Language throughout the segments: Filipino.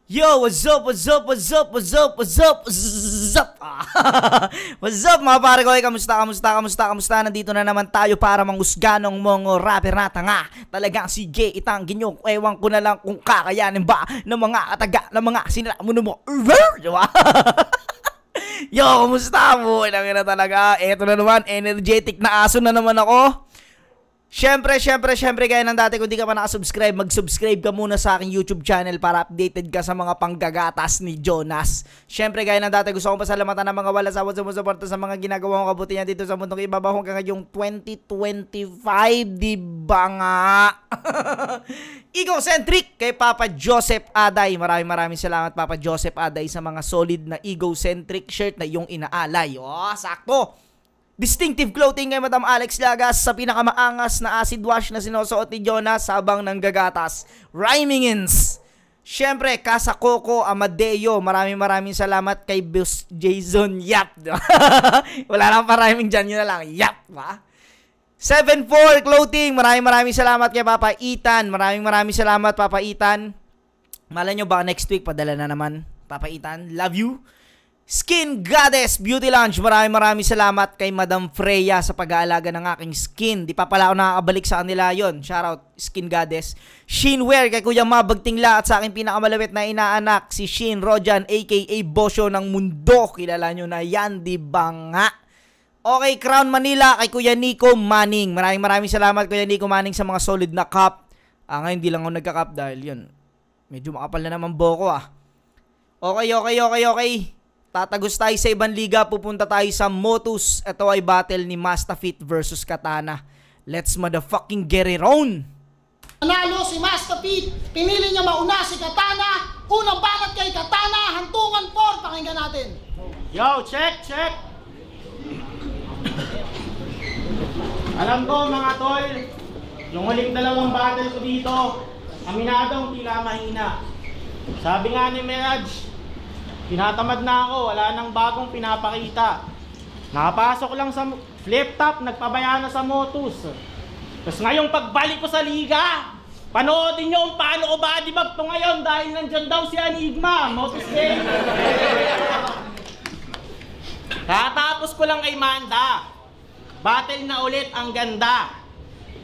Yo, what's up, what's up, what's up, what's up, what's up, what's up? What's up mga pare ko? Kamusta? Nandito na naman tayo para manghusga ng mga rapper na tanga. Talagang sige, itangin nyo. Ewan ko na lang kung kakayanin ba ng mga ataga, ng mga sinalamuno mo. Diba? Yo, kamusta mo? Ilang na talaga. Eto na naman, energetic na aso na naman ako. Syempre, gaya ng dati, kung di ka pa nakasubscribe, mag-subscribe ka muna sa aking YouTube channel para updated ka sa mga panggagatas ni Jonas. Syempre, gaya ng dati, gusto kong pasalamatan ng mga wala sawat sumusuporta sa mga ginagawa kong kabutihan dito sa mundong ibabaw hanggang ngayong 2025, di ba nga? Egocentric kay Papa Joseph Aday. Maraming salamat Papa Joseph Aday sa mga solid na egocentric shirt na iyong inaalay. Oh, sakto! Distinctive clothing kay Madam Alex Lagas sa pinakamaangas na acid wash na sinusuot ni Jonas habang nanggagatas. Rhymingins. Syempre, Casa Coco Amadeo. Maraming salamat kay Boss Jason Yap. Wala lang pa rhyming dyan, yun na lang. Yap, ba? 7-4 clothing. Maraming salamat kay Papa Ethan. Maraming salamat Papa Ethan. Malay nyo ba next week padala na naman Papa Ethan. Love you. Skin Goddess Beauty Lounge. Maraming salamat kay Madam Freya sa pag-aalaga ng aking skin. Di pa pala ako nakakabalik sa kanila yon. Shoutout Skin Goddess. Shinwear kay Kuya Mabagtingla at sa aking pinakamalawit na inaanak si Shin Rojan aka Bosyo ng Mundo. Kilala nyo na yan, di ba nga? Okay, Crown Manila kay Kuya Nico Manning. Maraming salamat Kuya Nico Manning sa mga solid na cup. Ngayon di lang ako nagka-cup dahil yun, medyo makapal na naman boko ah. Okay. Tatagos tayo sa ibang liga, pupunta tayo sa Motus. Ito ay battle ni Mastafit versus Katana. Let's motherfucking get it on! Nanalo si Mastafit, pinili niya mauna si Katana. Unang banat kay Katana, hantungan 4, pakinggan natin. Yo, check! Alam ko mga tol, yung huling dalawang battle ko dito, aminadong tila mahina. Sabi nga ni Mirage, tinatamad na ako, wala nang bagong pinapakita. Nakapasok lang sa flip top, nagpabaya na sa Motus. Tapos ngayong pagbalik ko sa liga, panoodin nyo kung paano ko ba-debug to ngayon dahil nandyan daw si Enigma, Motus game. Katapos ko lang kay Manda. Battle na ulit, ang ganda.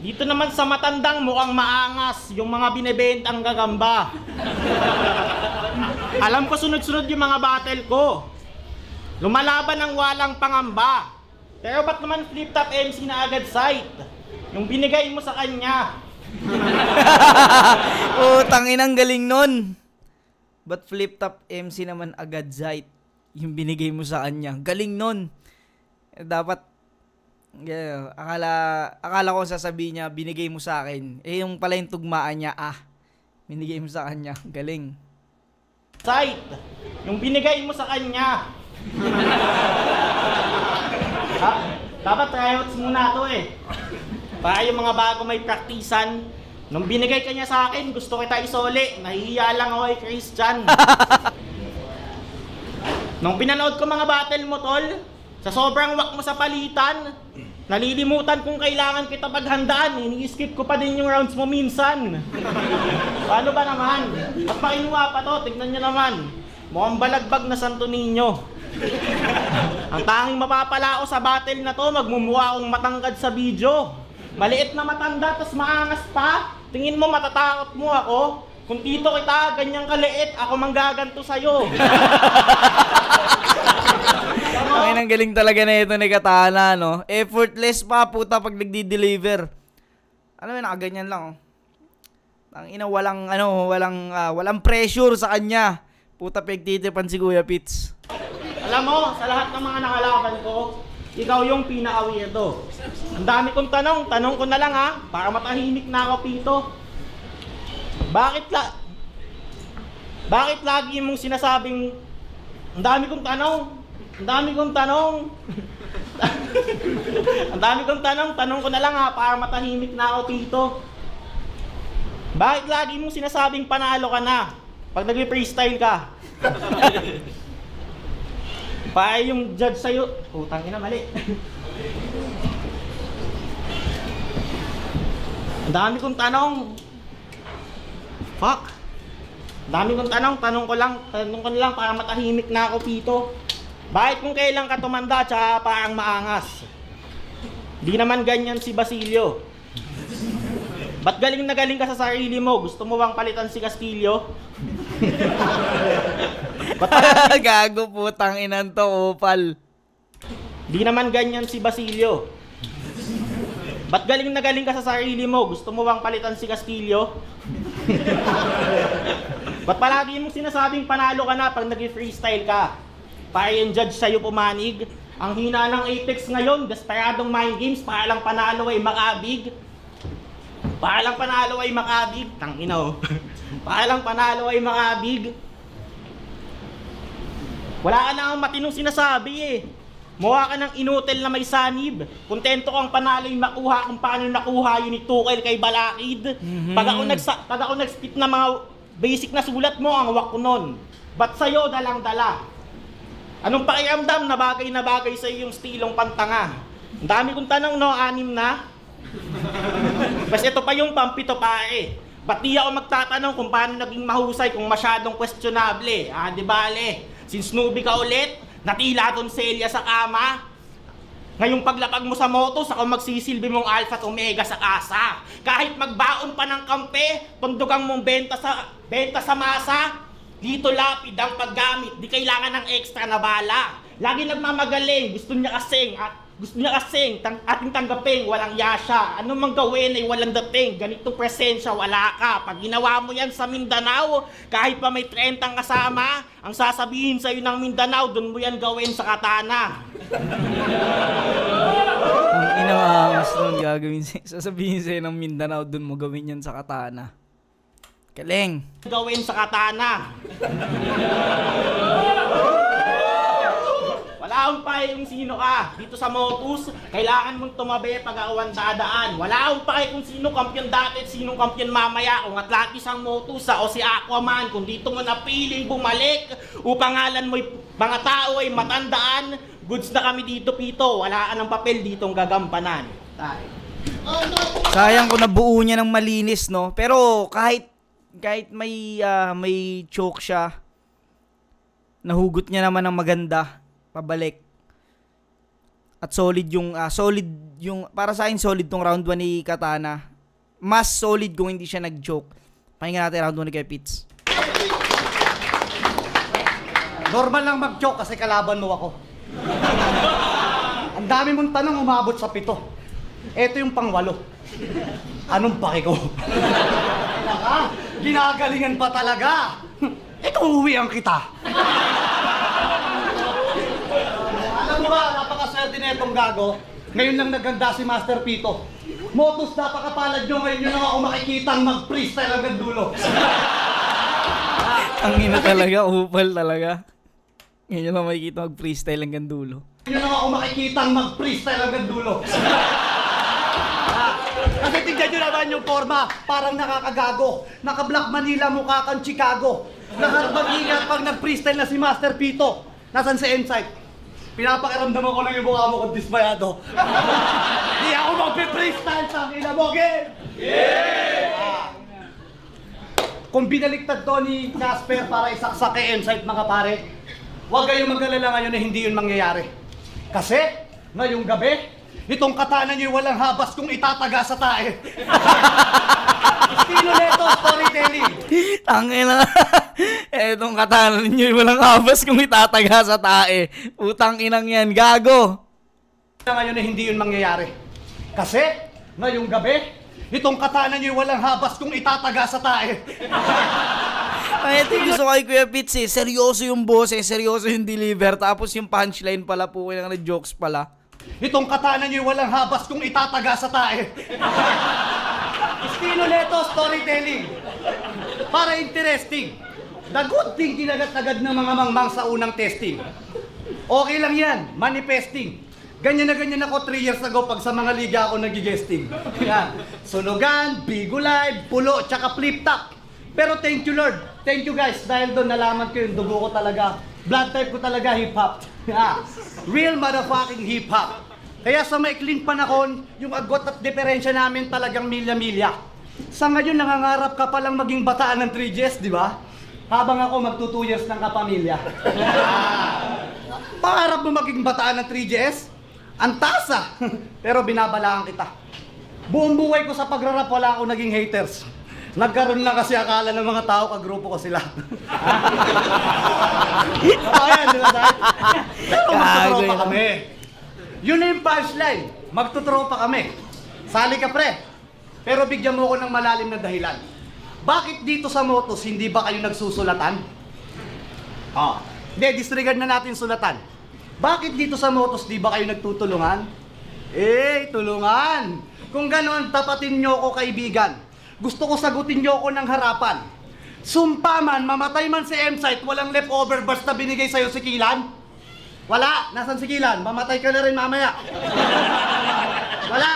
Dito naman sa matandang mukhang maangas yung mga binebentang gagamba. Alam ko sunod-sunod yung mga battle ko. Lumalaban ng walang pangamba. Pero ba't naman flip top MC na agad sight? Yung binigay mo sa kanya. Tangin ang galing nun. Ba't flip top MC naman agad sight? Yung binigay mo sa kanya. Galing nun. Dapat akala ko sasabihin niya, binigay mo sa akin. Yung pala yung tugmaan niya, binigay mo sa kanya. Galing. Sight, yung binigay mo sa kanya. Dapat tryouts muna to para yung mga bago may praktisan. Nung binigay ka niya sa akin, gusto kita isole. Nahihiya lang ako kay Christian. Nung pinanood ko mga battle mo tol, sa sobrang wak mo sa palitan, nalilimutan kung kailangan kita paghandaan. Ini-skip ko pa din yung rounds mo minsan. Paano ba naman? At makinuha pa to, tignan nyo naman. Mukhang balagbag na Santo Niño. Ang tanging mapapala ko sa battle na to, magmumukha akong matangkad sa video. Maliit na matanda, tas maangas pa. Tingin mo matatakot mo ako? Kung tito kita, ganyang kaliit, ako manggaganto sa'yo. Ay, ang galing talaga na ito ni Katana, no? Effortless pa, puta, pag nagdi-deliver. Alam mo, nakaganyan lang, oh. Ang ina, walang pressure sa kanya. Puta, pagtitipan si Kuya Pits. Alam mo, sa lahat ng mga nakalaban ko, ikaw yung pinaka-weirdo. Ang dami kong tanong ko na lang para matahimik na ako, Pito. Bakit lagi mong sinasabing, ang dami kong tanong ko na lang para matahimik na ako, Tito. Bakit lagi mong sinasabing panalo ka na pag nag-freestyle ka? Pa yung judge sa'yo, putang ina, mali. Ang dami kong tanong. Fuck. Dami kong tanong ko lang para matahimik na ako, Pito. Bakit kung kailan ka tumanda tsaka parang maangas? Di naman ganyan si Basilio. Ba't galing na galing ka sa sarili mo? Gusto mo bang palitan si Castillo? Gago, putang inan to, Opal. Di naman ganyan si Basilio. Ba't galing na galing ka sa sarili mo? Gusto mo bang palitan si Castillo? Ba't palagi mong sinasabing panalo ka na pag nag-freestyle ka? Para yung judge sa'yo pumanig. Ang hina ng Apex ngayon, desperadong mind games, para lang panalo ay makabig. Para lang panalo ay makabig. Tangina oh. Para lang panalo ay makabig. Wala ka na ang matinong sinasabi eh. Mukha ka ng inutel na may sanib. Kontento kang panalo yung makuha kung paano nakuha yun ni Tukel kay Balakid. Pag ako nag-spit na mga basic na sulat mo, ang wak ko nun. Ba't sa'yo dalang-dala? Anong pakiramdam na bagay sa'yo yung stilong pantanga? Ang dami kong tanong, no? 6 na? Basta ito pa yung pampito pare. Ba't di ako magtatanong kung paano naging mahusay kung masyadong questionable? Di bale, since newbie ka ulit, natila ton selya sa kama. Ngayong paglapag mo sa motos, ako magsisilbi mong alpha at omega sa kasa. Kahit magbaon pa ng kampe, tundugang mong benta sa masa. Dito lapid ang paggamit, di kailangan ng extra na bala. Lagi nagmamagaling, gusto niya kasing ating tanggapin, walang yasya. Ano mang gawin ay walang dating, ganito presensya, wala ka. Pag ginawa mo yan sa Mindanao, kahit pa may 30 kasama, ang sasabihin sa'yo ng Mindanao, dun mo yan gawin sa Katana. Ang inaangas nun gagawin sasabihin sa'yo ng Mindanao, dun mo gawin yan sa Katana. Galing. Gawin sa Katana. Wala akong pahe kung sino ka. Dito sa Motus, kailangan mong tumabi pag awan dadaan. Wala akong pahe kung sino kampiyon dati at sinong kampiyon mamaya. Kung Atlantis ang Motus o si Aquaman. Kung dito mo napiling bumalik upang ngalan mo'y mga tao ay matandaan. Goods na kami dito, Pito. Wala ka ng papel ditong gagampanan. Sayang kung nabuo niya ng malinis, no? Pero kahit may choke siya, nahugot niya naman ng maganda pabalik. At solid yung para sa akin solid tong round 1 ni Katana. Mas solid kung hindi siya nag-joke. Pakinggan natin round 1 ni kay Pitts. Normal lang mag-joke kasi kalaban mo ako. Ang dami mong tanong umabot sa 7. Ito yung pang-8. Anong pake ko? Ginagalingan pa talaga. Ito uwian kita. Alam mo ba, napakaswerte na itong gago. Ngayon lang naganda si Master Pito. Motus, napakapalad nyo. Ngayon nyo lang ako makikitang mag-freestyle hanggang dulo. Ang ina talaga, upal talaga. Ngayon lang makikita mag-freestyle hanggang dulo. Ngayon lang ako makikitang mag-freestyle hanggang dulo. Kasi tignan nyo naman yung forma, parang nakakagago. Naka-Black Manila, mukha kang Chicago. Nakapag-ingat pag nag-freestyle na si Master Pito. Nasaan si Insight? Pinapakiramdaman ko lang yung mukha mo kung dismayado. Di ako mag-freestyle sa akin, Bogel! Yeah! Kung binaliktad to ni Casper para isaksak kay Insight, mga pare, huwag kayong mag-alala ngayon na hindi yun mangyayari. Kasi, ngayong gabi, itong katana nyo walang habas kung itataga sa tae. Estilo neto, storytelling. Tangina. Etong katana ninyo walang habas kung itataga sa tae. Utang inang yan, gago. Ngayon na hindi yun mangyayari. Kasi, ngayong gabi, itong katana nyo walang habas kung itataga sa tae. Ay, ito yung gusto kay Kuya Pitts eh. Seryoso yung boses, seryoso yung deliver. Tapos yung punchline pala po, yung jokes pala. Itong katana nyo walang habas kung itataga sa tae. Estilo neto, storytelling. Para interesting. The good thing kinagat-agad ng mga mangmang sa unang testing. Okay lang yan, manifesting. Ganyan na ganyan ako 3 years ago pag sa mga liga ako nag-guesting. Yan. Sunugan, Bigo Live, Pulo, tsaka Flip Top. Pero thank you Lord, thank you guys dahil doon nalaman ko yung dugo ko talaga. Blood type ko talaga hip-hop. Real motherfucking hip-hop. Kaya sa maikling panahon, yung agot at diferensya namin talagang milya-milya. Sa ngayon, nangangarap ka palang maging bataan ng 3Gs, di ba? habang ako magto 2 years ng kapamilya. Pangarap mo maging bataan ng 3GS? Ang tasa! Pero binabalaan kita. Buong buhay ko sa pagrarap, wala ako naging haters. Nagkaroon lang kasi akala ng mga tao, kagrupo ko sila. Ayan, di ba, Dad? Pero magtutropa kami. Yun na yung punchline. Magtutropa kami. Sali ka, pre. Pero bigyan mo ko ng malalim na dahilan. Bakit dito sa Motos, hindi ba kayo nagsusulatan? Hindi, disregard na natin sulatan. Bakit dito sa Motos, di ba kayo nagtutulungan? Tulungan! Kung gano'n, tapatin nyo ko, kaibigan. Gusto ko sagutin nyo ko ng harapan. Sumpa man, mamatay man si M-Site, walang leftover basta binigay sa'yo si Kilan? Wala! Nasaan si Kilan? Mamatay ka na rin mamaya. Wala!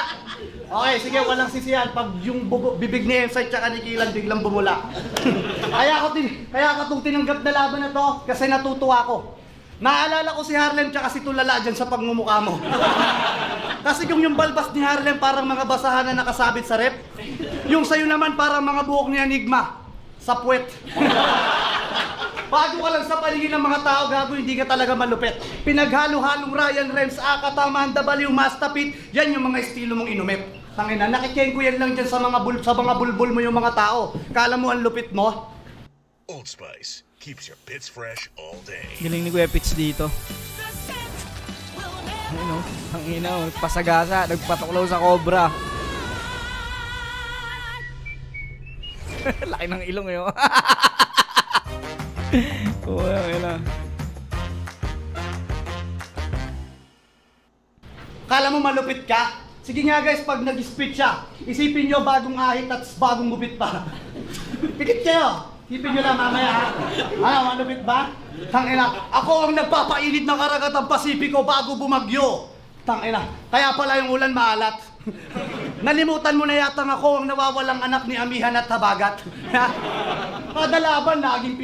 Okay, sige, walang sisiyan. Pag yung bibig ni M-Site tsaka ni Kilan biglang bumula. Kaya ko itong tinanggap na laban na to kasi natutuwa ko. Naalala ko si Harlem tsaka si Tulala dyan sa pagmumukha mo. Kasi yung balbas ni Harlem parang mga basahan na nakasabit sa rep. Yung sayo naman parang mga buhok ni Enigma sa puwet. Bago ka lang sa paligid ng mga tao, gago, hindi ka talaga malupit. Pinaghalo-halong Ryan Rems, Aka, Tamahan, Dabaliw, Mastapit, yan yung mga estilo mong inumip. Tangina, nakikeng ko yan lang dyan sa mga bulbul mo yung mga tao. Kala mo ang lupit mo? Old Spice keeps your bits fresh all day. Galing ni Kuya Pits dito. Ano? Ang ina, pasagasa, nagpatuklaw sa cobra. Laki ng ilong yun. Oo, ina. Kala mo malupit ka? Sige nga guys, pag nag-spit siya, isipin nyo bagong ahit at bagong gupit pa. Pikit kayo! Isipin nyo lang mamaya ha? Ano, malupit ba? Tangina, ako ang nagpapainit ng karagatang Pasipiko bago bumagyo. Tangina, kaya pala yung ulan maalat. Nalimutan mo na yatang ako ang nawawalang anak ni Amihan at Habagat. Kada laban, laging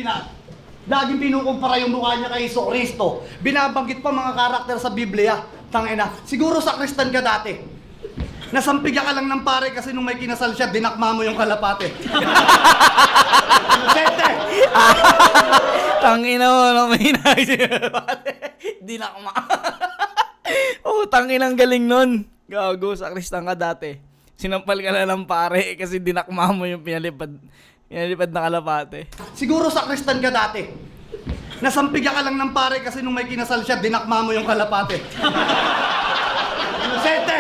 pinukumpara yung mukha niya kay Jesucristo. Binabanggit pa mga karakter sa Biblia. Tangina, siguro sa Kristan ka dati. Nasampiga ka lang ng pare kasi nung may kinasal siya, dinakma mo yung kalapate. Sente! Tangina mo, no, may kalapate. Dinakma. Oh, tanginang galing nun. Gago, sa Kristan ka dati. Sinampal ka na ng pare kasi dinakma mo yung pinalipad na kalapate. Siguro sa Kristan ka dati. Nasampiga ka lang ng pare kasi nung may kinasal siya, dinakma mo yung kalapate. Sente!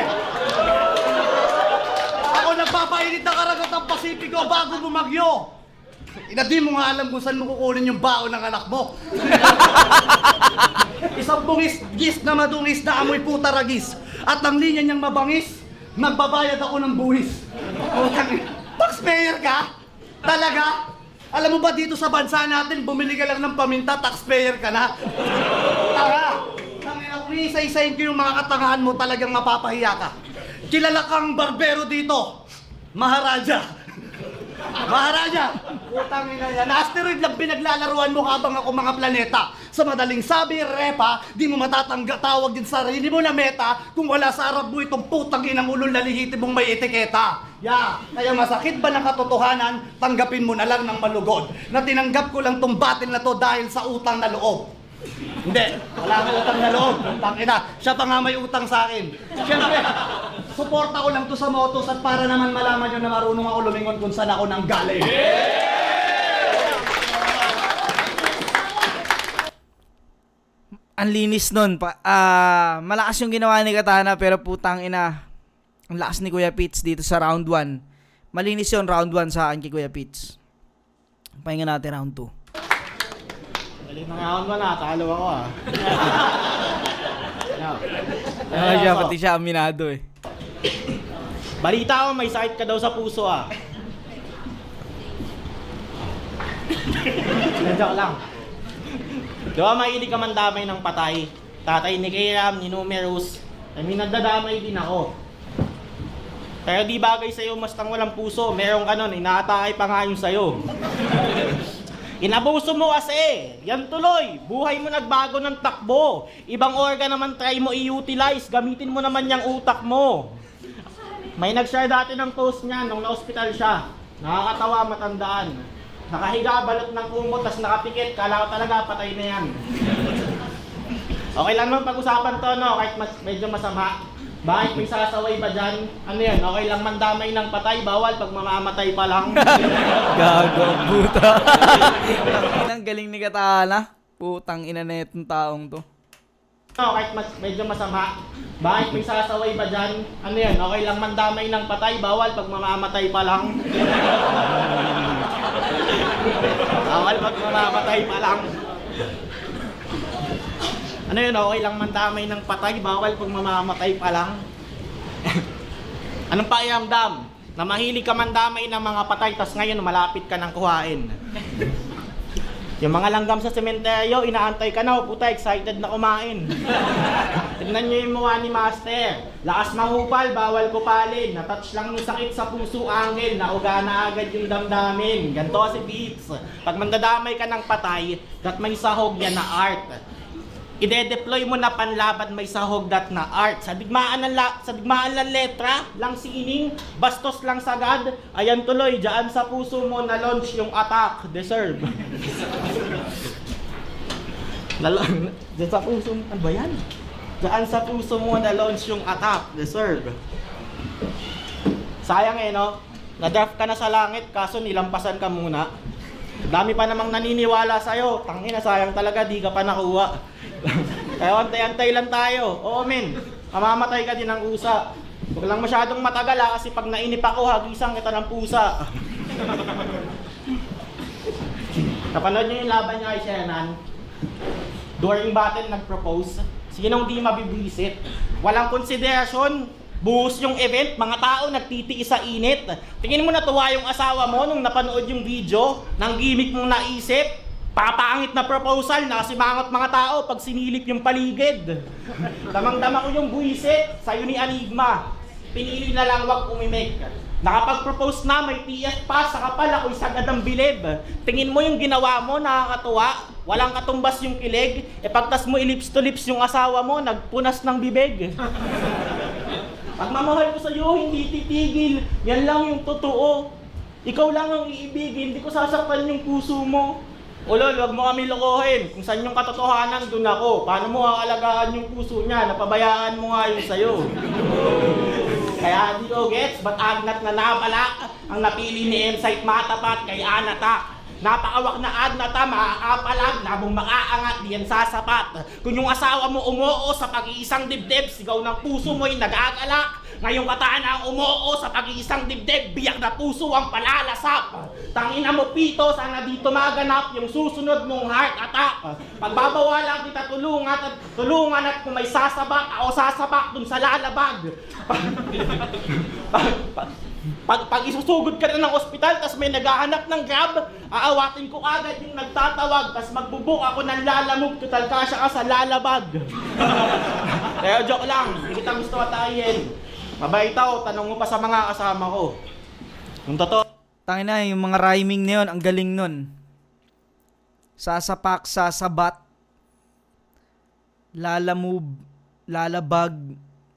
Ako nagpapainit na karagatang Pasipiko bago bumagyo. Di mo nga alam kung saan mo kukunin yung baon ng anak mo. Isang bungis-gis na madungis na amoy puta ragis. At ang linya niyang mabangis, nagbabayad ako ng buwis. Taxpayer ka? Talaga? Alam mo ba dito sa bansa natin, bumili ka lang ng paminta, taxpayer ka na? Tara! Kung isa-isayin ko yung mga katangahan mo, talagang mapapahiya ka. Kilala kang barbero dito, Maharaja. Maharaja! Putang ina yan. Asteroid lang pinaglalaruan mo habang ako mga planeta. Sa madaling sabi, repa, di mo matatanggap din sarili mo na meta kung wala sa harap mo itong putang inang ulong lalihitin mong may etiketa. Kaya masakit ba ng katotohanan, tanggapin mo na lang ng malugod na tinanggap ko lang tong battle na to dahil sa utang na loob. Hindi, wala akong utang na loob. Tangina, siya pa nga may utang sa akin. Siyempre, suporta ko lang to sa Motos at para naman malaman nyo na marunong ako lumingon kung saan ako nang galing. Ang linis nun. Malakas yung ginawa ni Katana pero putang ina. Ang lakas ni Kuya Pits dito sa round 1. Malinis yun round 1 sa akin kay Kuya Pits. Pahinga natin round 2. Galing ng round 1 na, talo ako ah. Pati siya aminado eh. Balita ko, may sakit ka daw sa puso ah. Joke lang. Di ba mahilig ka man damay ng patay? Tatay ni Kairam, ni Numerous. I mean, nagdadamay din ako. Pero di bagay sa'yo mastang walang puso. Meron ka nun, inaatake pa nga yung sa'yo. Inabuso mo kasi. Yan tuloy. Buhay mo nagbago ng takbo. Ibang organ naman try mo i-utilize. Gamitin mo naman yung utak mo. May nag-share dati ng post niya nung na-hospital siya. Nakakatawa, matandaan. Nakahiga, balot ng kumot, tas nakapikit. Kala ko talaga, patay na yan. Okay lang naman pag-usapan to, no? Kahit medyo masama. Bakit may sasaway ba dyan? Ano yan? Okay lang mandamay ng patay, bawal pag mamamatay pa lang. Gago, puta. Ang galing ni Katana. Putang ina na itong taong to. No, kahit medyo masama. Bakit may sasaway ba dyan? Ano yan? Okay lang mandamay ng patay, bawal pag mamamatay pa lang. Bawal pag mamamatay pa lang. Ano yun, okay lang mandamay ng patay, bawal pag mamamatay pa lang. Anong pakiramdam? Na mahilig ka mandamay ng mga patay, tas ngayon malapit ka ng kuhain. Yung mga langgam sa sementeryo, inaantay ka na, puta, excited na kumain. Tignan nyo yung mukha ni Master. Lakas mahupal, bawal kupalin. Natouch lang ng sakit sa puso, angel. Nauga na agad yung damdamin. Ganto si Beats. Pag mandadamay ka ng patay, that may sahog yan na art. Ide-deploy mo na panlaban, may sahog that na art. Sa digmaan ng letra, lang sining, bastos lang sagad. Ayan tuloy, dyan sa puso mo na launch yung attack, deserve. Dyan sa puso mo, ano ba yan? Dyan sa puso mo na launch yung attack, deserve. Sayang no? Na-draft ka na sa langit, kaso nilampasan ka muna. Dami pa namang naniniwala sa'yo. Tangina, sayang talaga, di ka pa nakuha. Kaya antay-antay lang tayo. Oo, men. Mamamatay ka din ng kusa. Huwag lang masyadong matagal kasi pag nainip ako, hagisan kita ng pusa. Napanood nyo yung laban niya kay Shenan? During battle, nag-propose. Sinong di mabibwisit? Walang konsiderasyon. Buhos yung event, mga tao nagtitiis sa init. Tingin mo natuwa yung asawa mo nung napanood yung video ng gimmick mong naisip. Papangit na proposal, nakasimangot mga tao pag sinilip yung paligid. Damang-dama ko yung buwisit, sa'yo ni Enigma. Pinili na lang wag umimik. Nakapag-propose na, may TF pa, sa kapal ako'y sagad ang bilib. Tingin mo yung ginawa mo, nakakatuwa. Walang katumbas yung kilig. E pagtas mo ilips to lips yung asawa mo, nagpunas ng bibig. Pagmamahal ko sa'yo, hindi titigil. Yan lang yung totoo. Ikaw lang ang iibigin, hindi ko sasaktan yung puso mo. Ulol, wag mo kami lokohin. Kung saan yung katotohanan, dun ako. Paano mo aalagaan yung puso niya? Napabayaan mo nga yung sa'yo. Kaya di ko gets, ba't agnat na nabalak ang napili ni M-Site matapat kay Anata? Napakawak na agnata, maaapalag, nabong makaangat, diyan sasapat. Kung yung asawa mo umuo sa pag-iisang dibdib, sigaw ng puso mo'y nag-aagalak. Ngayong Katana ang umuo sa pag-iisang dibdib, biyak na puso ang palalasap. Tangina mo pito, sana dito maganap yung susunod mong heart attack. Pagbabawalan kita tulungan at kung may sasabak, ako sasabak dun sa lalabag. Pag isusugod ka na ng ospital, tas may naghahanap ng grab, aawatin ko agad yung nagtatawag, tas magbubuk ako ng lalamog, total kasya ka sa lalabag. Kaya joke lang, hindi kita gusto atayin. Mabait ako, tanong mo pa sa mga kasama ko. Yung totoo. Tangin na, yung mga rhyming na yun, ang galing nun. Sasapak, sasabat, lalamove, lalabag.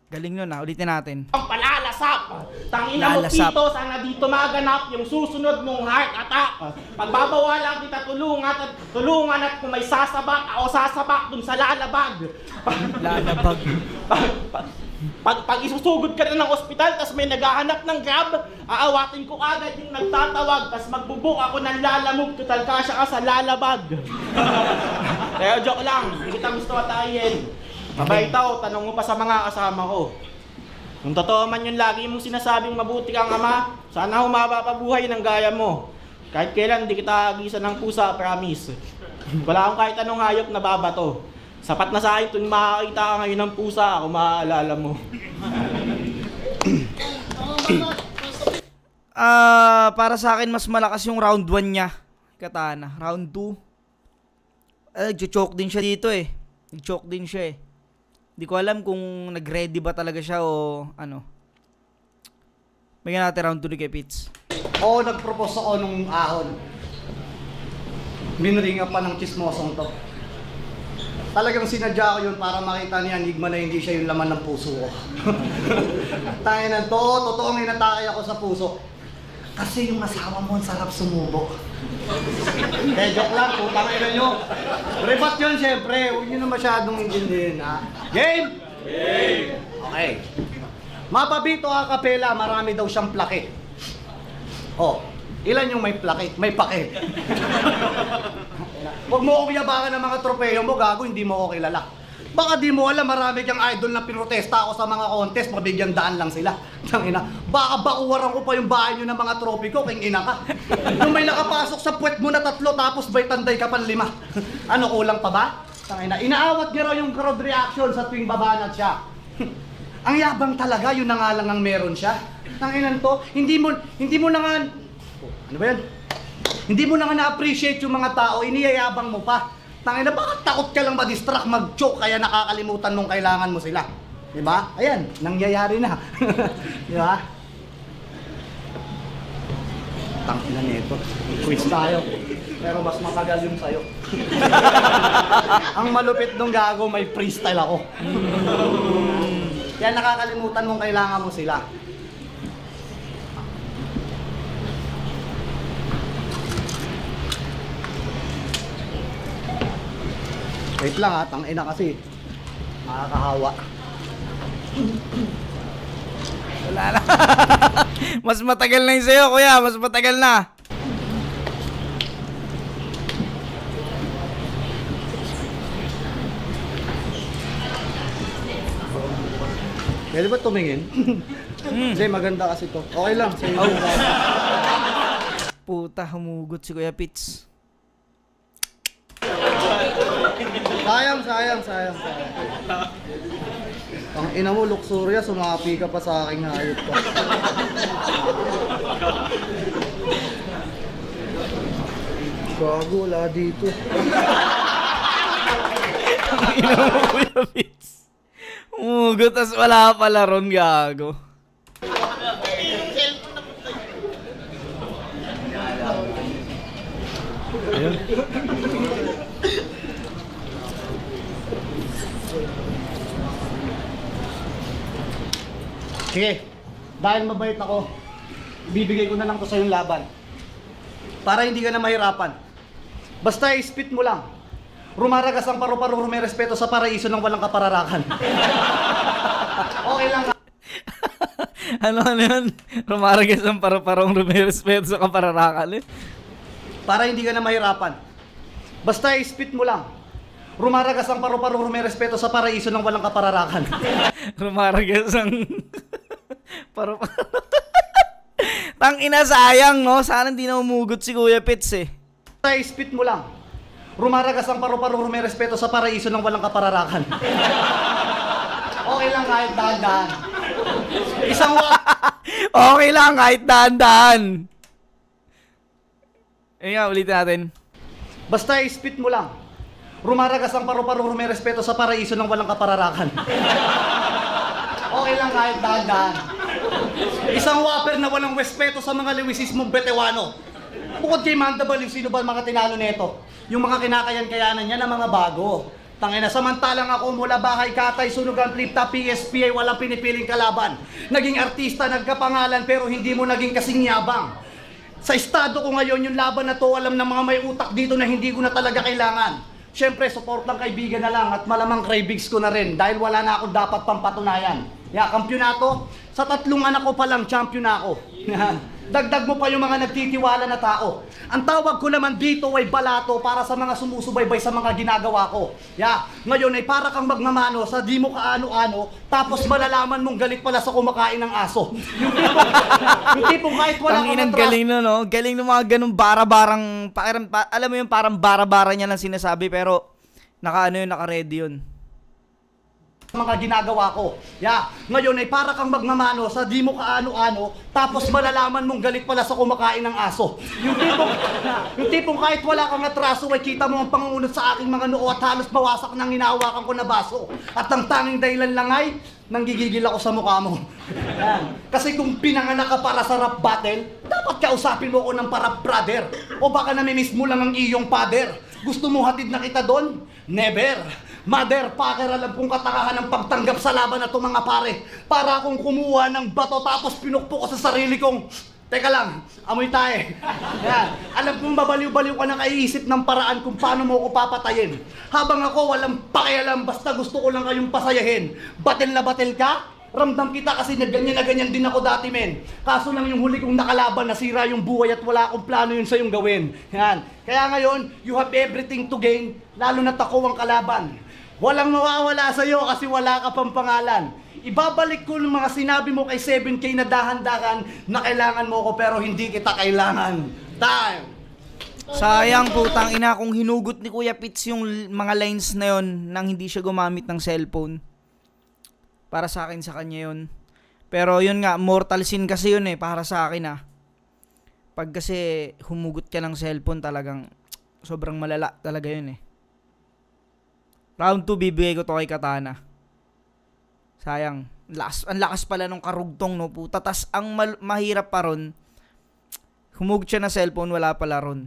Galing nun ulitin natin. Ang palalasap. Tangina mo pito, sana dito maganap yung susunod mong heart attack. Pagbabawalan kita tulungan at kung may sasabak, ako sasabak dun sa lalabag. Lalabag. Pag isusugod ka na ng ospital, tas may naghahanap ng grab, aawatin ko agad yung nagtatawag, tas magbubuk ako ng lalamog, total kasya ka sa lalabag. Kaya joke lang, hindi kita gusto atayin. Mabait ako, tanong mo pa sa mga kasama ko. Kung totoo man yun lagi mong sinasabing mabuti kang ama, sana humaba pa buhay ng gaya mo. Kahit kailan hindi kita agisan ng pusa, promise. Wala akong kahit anong hayop na babato. Sapat na sa akin tuwing makakita ka ngayon ng pusa, ako maaalala mo. Para sa akin, mas malakas yung round 1 niya. Katana. Round 2. Nag-choke din siya dito eh. Nag-choke din siya eh. Hindi ko alam kung nag-ready ba talaga siya o ano. Bigyan natin round 2 ni kay Pitts. Oo, nag-propose ako nung ahon. Binringa pa ng chismosong to. Talagang sinadya ko yun para makita ni Enigma na hindi siya yung laman ng puso ko. Tayo na to, totoong inatake ako sa puso. Kasi yung asawa mo, ang sarap sumubo. Joke lang, putang ina nyo. Rebat yun, syempre. Huwag nyo na masyadong intindihin, ha? Game? Game! Okay. Mapabito a kapela, marami daw siyang plake. Oh, ilan yung may plake? May pake. Huwag mo akong yabangan ng mga tropeyo mo, gago, hindi mo ako kilala. Baka di mo alam, marami kang idol na pinrotesta ako sa mga contest, mabigyang daan lang sila. Tangina, baka bakuwaran ko pa yung bahay nyo ng mga trophy ko, king ina ka. Yung may nakapasok sa puwet mo na 3, tapos may tanday ka pa 5. Ano, kulang pa ba? Tangina, inaawat niya raw yung crowd reaction sa tuwing babanat siya. Ang yabang talaga, yun na nga lang ang meron siya. Tanginan to, hindi mo na nga, ano ba yan? Hindi mo na nga na-appreciate yung mga tao, iniyayabang mo pa. Tangina, bakit takot ka lang ma-distract, mag-choke, kaya nakakalimutan mong kailangan mo sila? Diba? Ayan, nangyayari na. Diba? Tangina nito. Quiz tayo. Pero mas matagal yung sayo. Ang malupit nung gago, may freestyle ako. Kaya nakakalimutan mong kailangan mo sila. Wait lang ha, tangina kasi. Makakahawa. Wala na. Mas matagal na yung sayo, kuya. Mas matagal na. Pwede ba tumingin? Hindi, maganda kasi to. Okay lang. Puta, humugot si Kuya Pits. Sayang. Ang ina mo, luxuria, sumapi ka pa sa aking hayop ko. Gago, wala dito. Ang ina mo, Kuya Pits. Humugot, tas wala pala ron, gago. Ayun. Sige, dahil mabait ako, ibibigay ko na lang to sa yung laban. Para hindi ka na mahirapan. Basta i-spit mo lang. Rumaragas ang paru-paro, rumerespeto sa paraiso ng walang kapararakan. Okay lang. Ano yun? Rumaragas ang paru-parong rumerespeto sa kapararakan eh. Para hindi ka na mahirapan. Basta i-spit mo lang. Rumaragas ang paru-paro, rumerespeto sa paraiso ng walang kapararakan. Rumaragas ang paru-paro. Tang ina, sayang no? Sana hindi na umugot si Kuya Pits eh. Basta i-spit mo lang. Rumaragas ang paru-paro, rumerespeto sa paraiso ng walang kapararakan. Okay lang kahit dahan-dahan. Okay lang kahit dahan-dahan. Ulitin natin. Basta i-spit mo lang. Rumaragas ang paru-paro, rumerespeto sa paraiso ng walang kapararakan. Okay lang kahit dahan-dahan. Isang whopper na walang respeto sa mga lewisismong betewano. Bukod kay Mandabal, yung sino ba mga tinalo nito? Yung mga kinakayan-kayanan niya na mga bago. Tangina, samantalang ako mula bahay, katay, sunugan, flip-top, PSP ay walang pinipiling kalaban. Naging artista, nagkapangalan, pero hindi mo naging kasing yabang. Sa estado ko ngayon, yung laban na to, alam ng mga may utak dito na hindi ko na talaga kailangan. Siyempre, support ng kaibigan na lang at malamang cravings ko na rin dahil wala na ako dapat pampatunayan. Kampyonato, sa 3 anak ko palang champion na ako. Dagdag mo pa yung mga nagtitiwala na tao. Ang tawag ko naman dito ay balato para sa mga sumusubaybay sa mga ginagawa ko. Ngayon ay para kang magmamano sa di mo kaano-ano, tapos malalaman mong galit pala sa kumakain ng aso. Yung tipong kahit wala kang atras. Galing no, no? Galing ng mga ganung bara-barang, alam mo yung parang bara-bara niya lang sinasabi, pero naka-ready yun. Mga ginagawa ko. Ngayon ay para kang magmamano sa di mo kaano-ano, tapos malalaman mong galit pala sa kumakain ng aso. Yung tipong kahit wala kang atraso ay kita mo ang pangunod sa aking mga noo at halos bawasak ng hinahawakan ko na baso. At ang tanging dahilan lang ay nanggigigil ako sa mukha mo. Kasi kung pinanganak ka para sa rap battle, dapat kausapin mo ako ng para brother. O baka namimiss mo lang ang iyong father. Gusto mo hatid na kita doon? Never. Mother, pakialam kong katakahan ng pagtanggap sa laban na to mga pare. Para akong kumuha ng bato tapos pinukpok ko sa sarili kong Teka lang, amoy tayo. Yan. Alam kong babaliw-baliw ka na kaiisip ng paraan kung paano mo ako papatayin. Habang ako walang pakialam, basta gusto ko lang kayong pasayahin. Batil na batil ka? Ramdam kita kasi na ganyan din ako dati, men. Kaso lang yung huli kong nakalaban, nasira yung buhay at wala akong plano yun sa'yong gawin. Yan. Kaya ngayon, you have everything to gain, lalo na't ako ang kalaban. Walang mawawala sa'yo kasi wala ka pang pangalan. Ibabalik ko ng mga sinabi mo kay 7K na dahan-dahan na kailangan mo ko pero hindi kita kailangan. Time! Sayang putang ina kung hinugot ni Kuya Pits yung mga lines na yon nang hindi siya gumamit ng cellphone. Para sa akin sa kanya yun. Pero yun nga, mortal sin kasi yun para sa akin Pag kasi humugot ka ng cellphone talagang sobrang malala talaga yun Round 2 bibigay ko to kay Katana. Sayang. Ang lakas pala nung karugtong puta. Tas ang mahirap pa ron, humugot siya na cellphone, wala pala ron.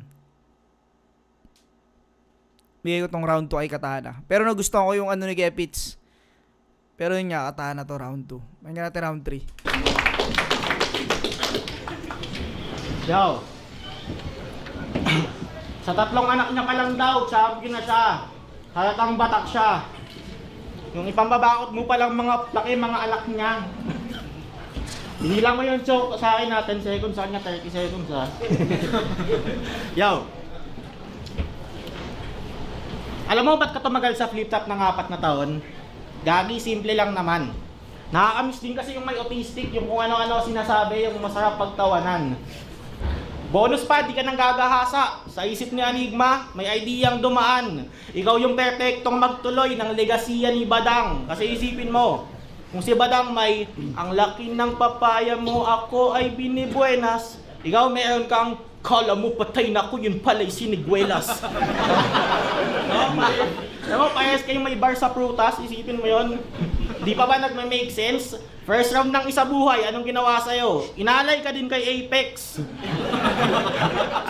Bigay ko tong round 2 kay Katana. Pero nagustuhan ko yung ni Kuya Pits. Pero yun nga, Katana to round 2. Mayroon natin round 3. Yo. Sa 3 anak niya pa lang daw, champion na siya. Halatang batak siya. Yung ipambabakot mo palang mga laki mga anak niya. Binilang mo yung choke sa akin 10 seconds, sa kanya 30 seconds Yo. Alam mo ba't ka tumagal sa flip top ng 4 na taon? Gagi, simple lang naman. Nakakamiss din kasi yung may autistic, yung kung ano-ano sinasabi, yung masarap pagtawanan. Bonus pa, di ka nang gagahasa. Sa isip ni Enigma, may ideyang dumaan. Ikaw yung perfectong magtuloy ng legasiya ni Badang. Kasi isipin mo, kung si Badang may ang laki ng papaya mo, ako ay binibuenas. Ikaw meron kang kala mo patay na ako, yun pala'y siniguelas. Alam mo, parehas kayong may bar sa prutas, isipin mo yon. Di pa ba nagme-make sense? First round ng isa buhay, anong ginawa sa'yo? Inalay ka din kay Apex.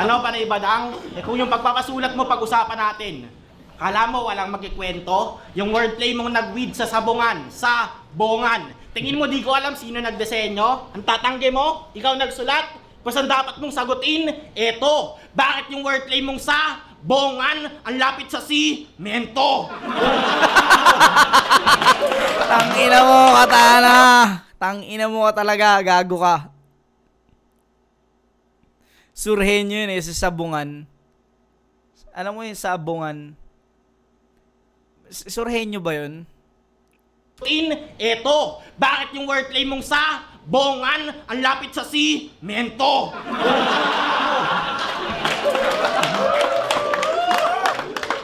Ano pa na Badang? Kung yung pagpapasulat mo, pag-usapan natin. Kala mo walang magkikwento? Yung wordplay mong nag-weed sa sabungan, sa bongan. Tingin mo di ko alam sino nagdesenyo? Ang tatanggi mo? Ikaw nagsulat? Kung saan dapat mong sagutin? Eto, bakit yung wordplay mong sa bongan ang lapit sa mento? Tangina mo, Katana. Tangina mo ka talaga, gago ka. Surhenyo yun sa sabungan. Alam mo yung sabungan? Surhenyo ba yun? Eto, bakit yung wordplay mong sa bongan ang lapit sa mento?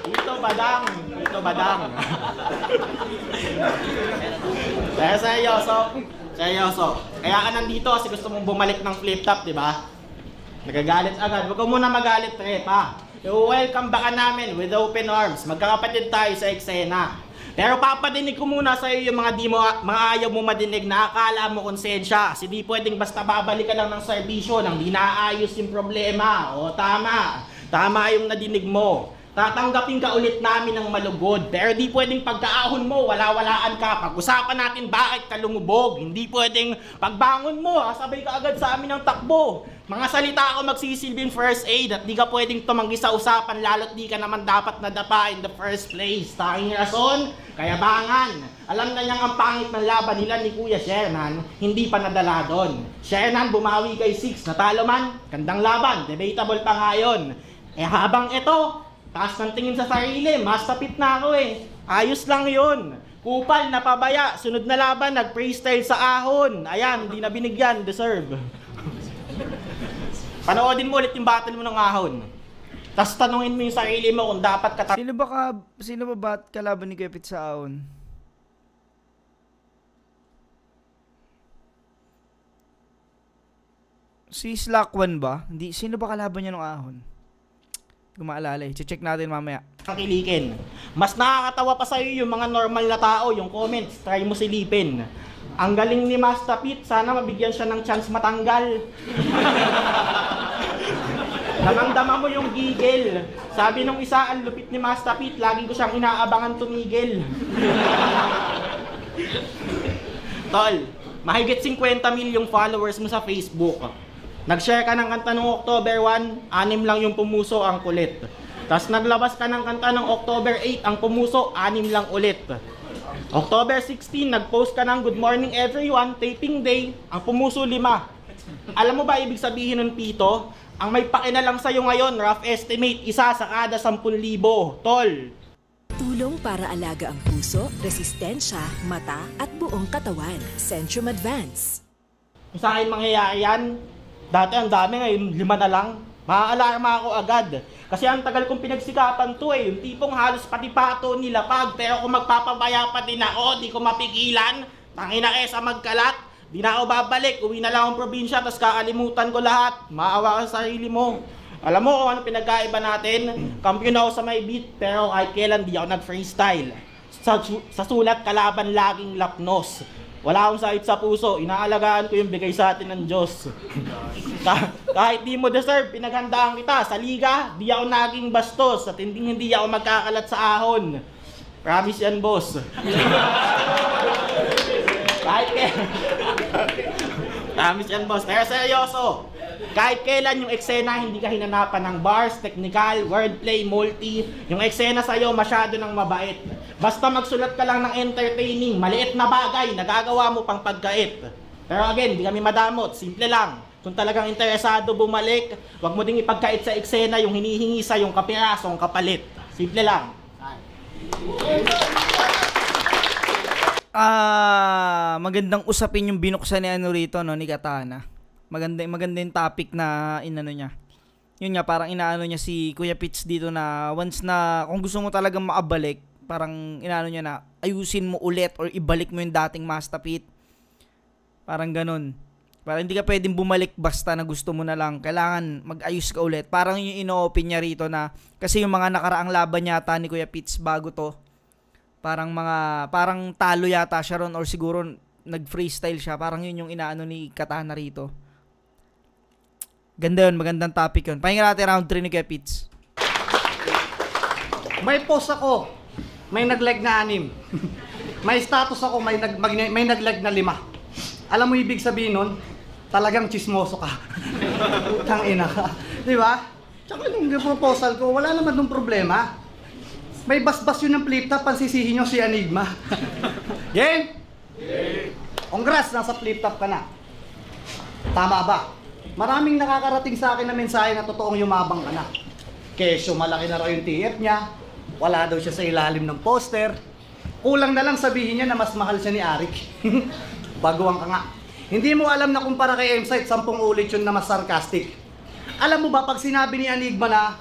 Dito Badang. Kaya seryoso. Kaya ka nandito kasi gusto mong bumalik ng flip top, di ba? Nagagalit agad. Huwag ka muna magalit, Trepa. Welcome back namin with open arms. Magkakapatid tayo sa eksena. Pero papadinig ko muna sa iyo yung mga ayaw mo madinig na akala mo konsensya. Kasi di pwedeng basta babalik ka lang ng serbisyo nang di naayos yung problema. O tama yung nadinig mo. Tatanggapin ka ulit namin ng malugod. Pero di pwedeng pagkaahon mo, wala-walaan ka. Pag-usapan natin bakit ka lumubog. Hindi pwedeng pagbangon mo, sabay ka agad sa amin ng takbo. Mga salita ako magsisilbing first aid at di ka pwedeng tumanggi sa usapan lalo't di ka naman dapat nadapa in the first place. Tanging rason, kayabangan. Alam na niyang ang pangit ng laban nila ni Kuya Shernan, hindi pa nadala doon. Shernan bumawi kay 6, natalo man, gandang laban, debatable pa nga yun. Habang ito, taas ng tingin sa sarili, mas tapit na ako Ayos lang yun. Kupal, napabaya, sunod na laban, nag-freestyle sa ahon. Ayan, hindi na binigyan, deserve. Panoodin mo ulit yung battle mo ng ahon. Tapos tanungin mo yung sarili mo kung dapat ka... Sino ba kalaban ni Kuya Pits sa ahon? Si Slakwan ba? Hindi, sino ba kalaban niya ng ahon? Hindi ko maalala check natin mamaya. Kilikin. Mas nakakatawa pa sa'yo yung mga normal na tao, yung comments, try mo silipin. Ang galing ni Master Pete, sana mabigyan siya ng chance matanggal. Damang-dama mo yung gigil. Sabi nung isa, ang lupit ni Master Pete, lagi ko siyang inaabangan tumigil. Tol, mahigit 50 milyong followers mo sa Facebook. Nag-share ka ng kanta ng October 1, 6 lang yung pumuso, ang kulit. Tapos naglabas ka ng kanta ng October 8, ang pumuso, 6 lang ulit. October 16, nag-post ka ng Good Morning Everyone, taping day, ang pumuso 5. Alam mo ba ibig sabihin ng Pito? Ang may pakinalang sa'yo ngayon, rough estimate, 1 sa kada 10,000, tol. Tulong para alaga ang puso, resistensya, mata at buong katawan. Centrum Advance. Kung sa akin mangyayari yan, dati ang dami, ngayon 5 na lang. Maaalarma ako agad. Kasi ang tagal kong pinagsikapan to eh. Yung tipong halos pati pato nilapag. Pero kung magpapabaya pa din ako, di ko mapigilan. Tangina sa magkalat. Di na ako babalik. Uwi na lang akong probinsya, tapos kakalimutan ko lahat. Maawa ka sa sarili mo. Alam mo kung ano pinagkaiba natin? Kampiyon ako sa may beat, pero kahit kailan di ako nag-freestyle. Sa sulat, kalaban laging lapnos. Wala akong sakit sa puso, inaalagaan ko yung bigay sa atin ng Diyos. Kahit di mo deserve, pinaghandaan kita. Sa liga, di ako naging bastos. At hindi ako magkakalat sa ahon. Promise yan, boss. Promise yan, boss. Pero seryoso, kahit kailan yung eksena hindi ka hinanapan ng bars, technical, wordplay, multi, yung eksena sa'yo masyado nang mabait. Basta magsulat ka lang ng entertaining, maliit na bagay, nagagawa mo pang pagkait. Pero again, di kami madamot, simple lang. Kung talagang interesado bumalik, wag mo ding ipagkait sa eksena yung hinihingi sa yung kapirasong kapalit. Simple lang. Magandang usapin yung binuksan ni ano rito, no, ni Katana. Maganda yung topic na inano niya. Yun nga, parang inaano niya si Kuya Pitts dito na once na kung gusto mo talagang maabalik, parang inaano niya na ayusin mo ulit or ibalik mo yung dating Mastapit. Parang ganun. Parang hindi ka pwedeng bumalik basta na gusto mo na lang. Kailangan mag-ayos ka ulit. Parang yung ino-open niya rito na kasi yung mga nakaraang laban yata ni Kuya Pitts bago to, parang talo yata siya ron or siguro nag-freestyle siya. Parang yun yung inaano ni Katana rito. Ganda yun, magandang topic yun. Pahinga natin round 3 ni Kuya Pitts. May post ako, may nag-leg na 6. May status ako, may nag-leg na 5. Alam mo ibig sabihin nun? Talagang chismoso ka. Utang ina ka. Di ba? Tsaka yung proposal ko, wala naman nung problema. May basbas yun ng flip-top, pansisihin nyo si Enigma. Game? Congrats, nasa flip-top ka na. Tama ba? Maraming nakakarating sa akin na mensahe na totoong yumabang ka na. Kesyo malaki na raw yung TF niya. Wala daw siya sa ilalim ng poster. Kulang na lang sabihin niya na mas mahal siya ni Arik. Baguhan ka nga. Hindi mo alam na kumpara kay M-Site, 10 ulit yun na mas sarcastic. Alam mo ba pag sinabi ni Enigma na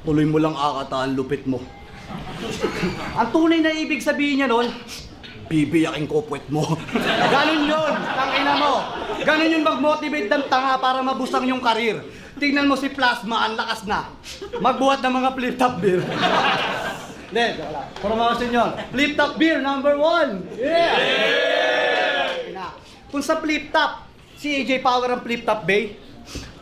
tuloy mo lang Akata, ang lupit mo. Ang tunay na ibig sabihin niya nun, bibiyakin ko puwet mo. Ganun yun, tangina mo. Ganun yun mag-motivate ng tanga para mabusang yung karir. Tingnan mo si Plasma, ang lakas na. Magbuhat ng mga flip-top beer. Hindi, promotion yun. Flip-top beer, number 1. Yeah! Kung sa flip-top, si AJ Power ang flip-top bay.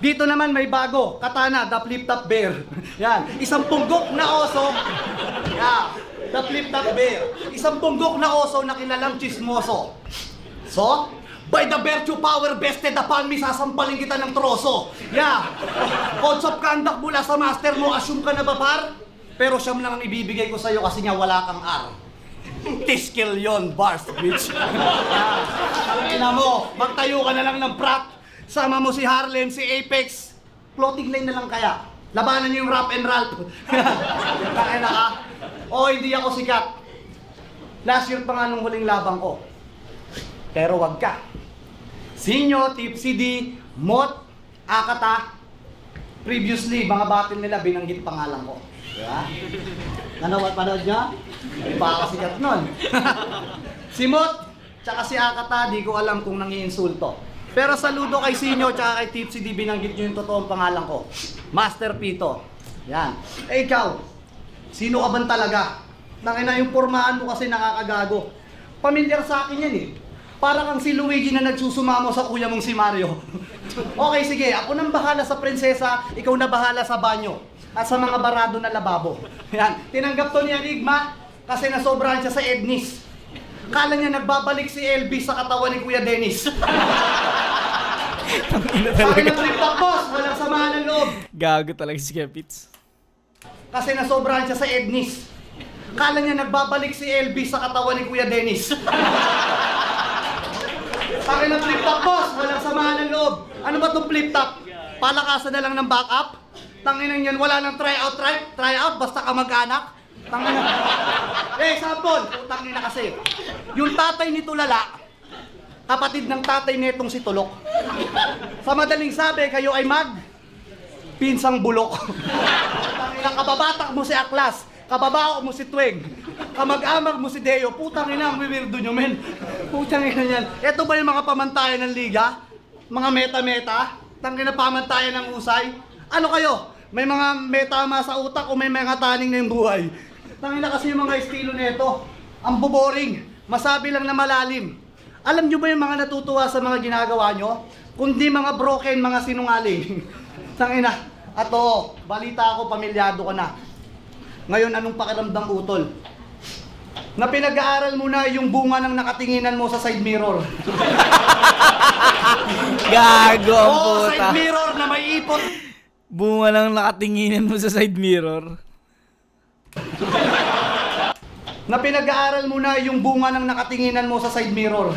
Dito naman may bago, Katana, the flip-top bear. Yan, isang punggok na oso. Yeah, the flip-top bear. Isang punggok na oso na kilalang chismoso. So, by the virtue power vested upon me, sasampalin kita ng troso. Yeah, codes of conduct mula sa master mo, assume ka na ba par? Pero siyam lang ang ibibigay ko sa'yo kasi nga wala kang R. Tiskill yon, bars, bitch. Ina mo, magtayo ka na lang ng prop. Sama mo si Harlem, si Apex. Floating line na lang kaya. Labanan niyo yung Rap and Ralph. Kaya na ka? O, hindi ako sikat. Last year pa nga nung huling labang ko. Pero wag ka. Sinyo, Tipsy D, Mot, Akata. Previously, mga battle nila, binanggit pangalan ko. Diba? Panood niya? Hindi pa ako sikat nun. Si Mot, tsaka si Akata, di ko alam kung nangiinsulto. Pero saludo kay Sinyo, tsaka kay Tipsy D, binanggit nyo yung totoong pangalan ko. Master Pito. Yan. Eh ikaw, sino ka ba talaga? Nakina yung pormahan mo kasi nakakagago. Pamilyar sa akin yan eh. Para kang si Luigi na nagsusumamo sa kuya mong si Mario. Okay, sige. Ako nang bahala sa prinsesa, ikaw na bahala sa banyo. At sa mga barado na lababo. Yan. Tinanggap to ni Enigma kasi nasobrahan siya sa Ednis. Kala niya nagbabalik si LB sa katawan ni Kuya Dennis. Sabi ng flip-top, boss, walang samahan ng loob. Gago talaga si Kuya Pits. Kasi nasobrahan siya sa Ednis. Kala niya nagbabalik si LB sa katawan ni Kuya Dennis. Sabi ng flip-top, boss, walang samahan ng loob. Ano ba itong flip-top? Palakasan na lang ng backup? Tanginan yan, wala nang tryout, basta kamag-anak. Tanginan. Sample, putangin na kasi. Yung tatay ni Tulala, kapatid ng tatay netong si Tulok. Sa madaling sabi, kayo ay pinsang bulok. Tanginan, kababatak mo si Aklas, kababao mo si Twig, kamag-amag mo si Deo. Putangina, ang wiwirdo nyo, men. Putangina yan. Ito ba yung mga pamantayan ng liga? Mga meta-meta? Tangina, pamantayan ng usay? Ano kayo? May mga metama sa utak o may mga taning na yung buhay? Tangina kasi yung mga estilo nito. Ang boboring. Masabi lang na malalim. Alam nyo ba yung mga natutuwa sa mga ginagawa nyo? Kundi mga broken, mga sinungaling. Tangina. Ato, balita ako, pamilyado ka na. Ngayon, anong pakiramdam, utol? Na pinag-aaral mo na yung bunga ng nakatinginan mo sa side mirror. Gago ang Oo, puta. side mirror na may ipot. Bunga lang nakatinginan mo sa side mirror. Na pinag-aaral mo na yung bunga ng nakatinginan mo sa side mirror.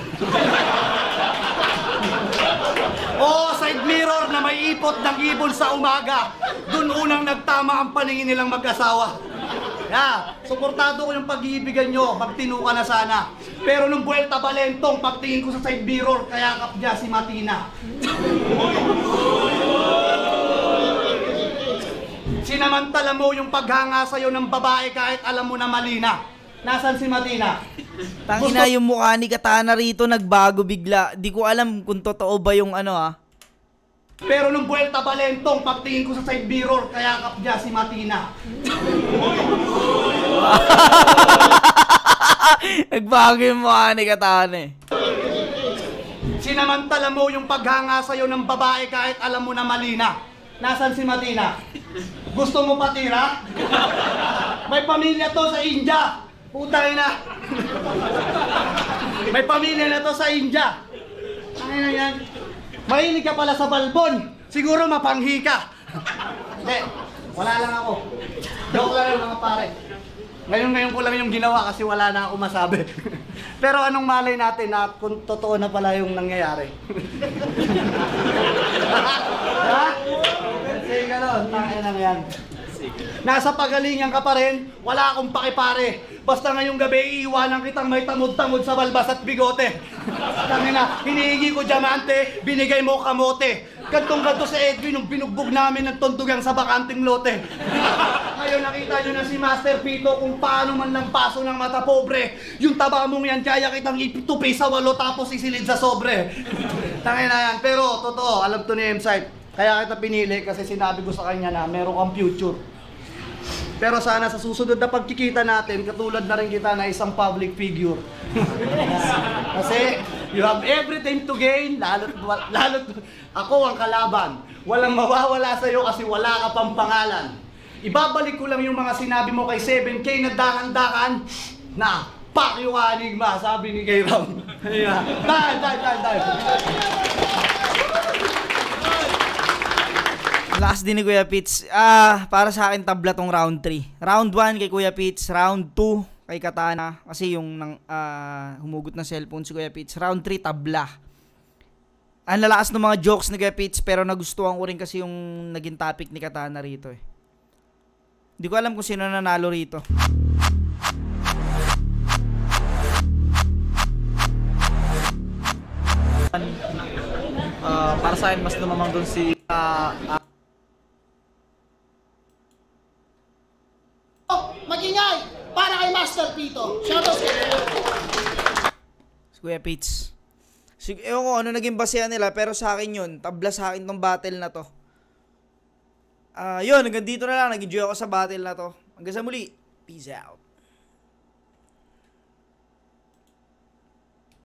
Oo, side mirror na may ipot ng ibon sa umaga. Doon unang nagtama ang paningin nilang mag-asawa. Suportado ko yung pag-iibigan nyo, magtino ka na sana. Pero nung buwelta balentong, pagtingin ko sa side mirror, kaya kapdya si Matina. Sinamantala mo yung paghanga sa'yo ng babae kahit alam mo na mali na. Nasaan si Matina? Tangina yung mukha ni Katana rito nagbago bigla. Di ko alam kung totoo ba yung ano Pero nung buwelta balentong, pagtingin ko sa side mirror, kaya kapdya si Matina. Nagbago yung mukha ni Katana eh. Sinamantala mo yung paghanga sa'yo ng babae kahit alam mo na mali na. Nasaan si Matina? Gusto mo patira? May pamilya to sa India. Putay na. May pamilya na to sa India. Ay na yan. Mahilig ka pala sa balbon. Siguro mapanghi ka. Hindi. Wala lang ako. Joke lang mga pare. Ngayon ko lang yung ginawa kasi wala na ako masabi. Pero anong malay natin na kung totoo na pala yung nangyayari? Ha? Sige gano'n. Tangin lang yan. Nasa pagalingan ka pa rin, wala akong pakipare. Basta ngayong gabi, iiwanan kitang may tamod-tamod sa balbas at bigote. Tangina, hinihingi ko diamante, binigay mo kamote. Gantong-ganto sa Edwin, nung binugbog namin ng tondugang sa bakanting lote. Ngayon nakita nyo na si Master Pito kung paano man lang paso ng mata pobre. Yung taba mong yan, kaya kitang itupi sa walo tapos isilid sa sobre. Tangina yan, pero totoo, alam to ni M-Site. Kaya kita pinili kasi sinabi ko sa kanya na meron kang future. Pero sana sa susunod na pagkikita natin, katulad na rin kita na isang public figure. Kasi you have everything to gain, lalo't ako ang kalaban. Walang mawawala sa'yo kasi wala ka pang pangalan. Ibabalik ko lang yung mga sinabi mo kay 7K na dakan-dakan na pak yung enigma, sabi ni Kay Ram. Dahil. Lakas din ni Kuya Pits. Para sa akin tabla tong round 3. Round 1 kay Kuya Pits, round 2 kay Katana kasi yung humugot ng cellphone si Kuya Pits. Round 3 tabla. Ang lalakas ng mga jokes ni Kuya Pits pero nagustuhan ko rin kasi yung naging topic ni Katana rito eh. Hindi ko alam kung sino nanalo rito. Para sa akin mas lumamang doon si Magingay para kay Master Pito. Shoutout kayo. Kuya Pits. Ewan ko ano naging basehan nila pero sa akin yun. Tabla sa akin tong battle na to. Yun, hanggang dito na lang. Nag-enjoy ako sa battle na to. Hanggang sa muli. Peace out.